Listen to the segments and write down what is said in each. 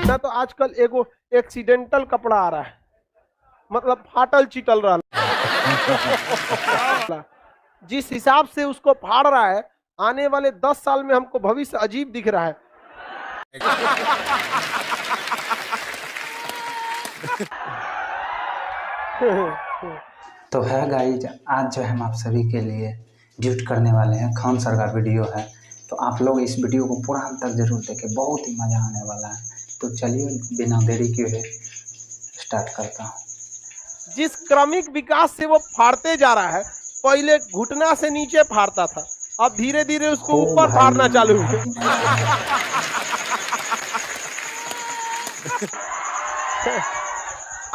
ना तो आजकल एगो एक्सीडेंटल कपड़ा आ रहा है, मतलब फाटल चिटल रहा। जिस हिसाब से उसको फाड़ रहा है, आने वाले 10 साल में हमको भविष्य अजीब दिख रहा है। तो है गाइज, आज जो हम आप सभी के लिए ड्यूट करने वाले हैं खान सर का वीडियो है। तो आप लोग इस वीडियो को पूरा अंत तक जरूर देखें, बहुत ही मज़ा आने वाला है। तो चलिए बिना देरी किए स्टार्ट करता हूँ। जिस क्रमिक विकास से वो फाड़ते जा रहा है, पहले घुटना से नीचे फाड़ता था, अब धीरे धीरे उसको ऊपर फाड़ना चालू है।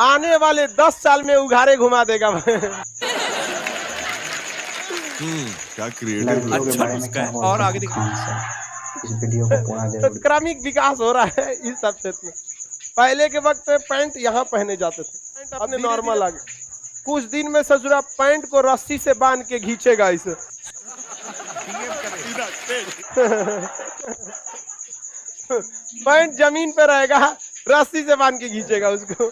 आने वाले 10 साल में उघारे घुमा देगा। क्या क्रिएटिव अच्छा, और आगे दिखा इस वीडियो को पूरा तो जरूर। क्रमिक विकास हो रहा है इस सब क्षेत्र में। पहले के वक्त पे पैंट यहाँ पहने जाते थे, अपने नॉर्मल आ गए। कुछ दिन में ससुरा पैंट को रस्सी से बांध के खींचेगा इसे। पैंट जमीन पे रहेगा, रस्सी से बांध के खींचेगा उसको।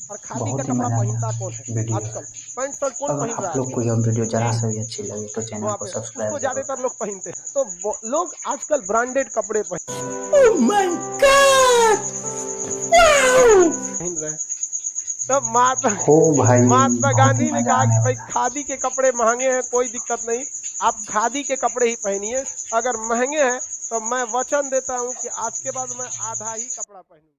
और खादी का कपड़ा पहनता कौन है आजकल? पैंट शर्ट कौन पहन रहा है? आप लोग को जब वीडियो जरा सा भी अच्छी लगी तो चैनल को सब्सक्राइब उसको ज्यादातर लोग पहनते हैं। तो लोग आजकल ब्रांडेड कपड़े पहन रहे हैं। तब महात्मा गांधी ने कहा कि भाई खादी के कपड़े महंगे हैं, कोई दिक्कत नहीं, आप खादी के कपड़े ही पहनिए। अगर महंगे हैं तो मैं वचन देता हूं कि आज के बाद मैं आधा ही कपड़ा पहनूंगा।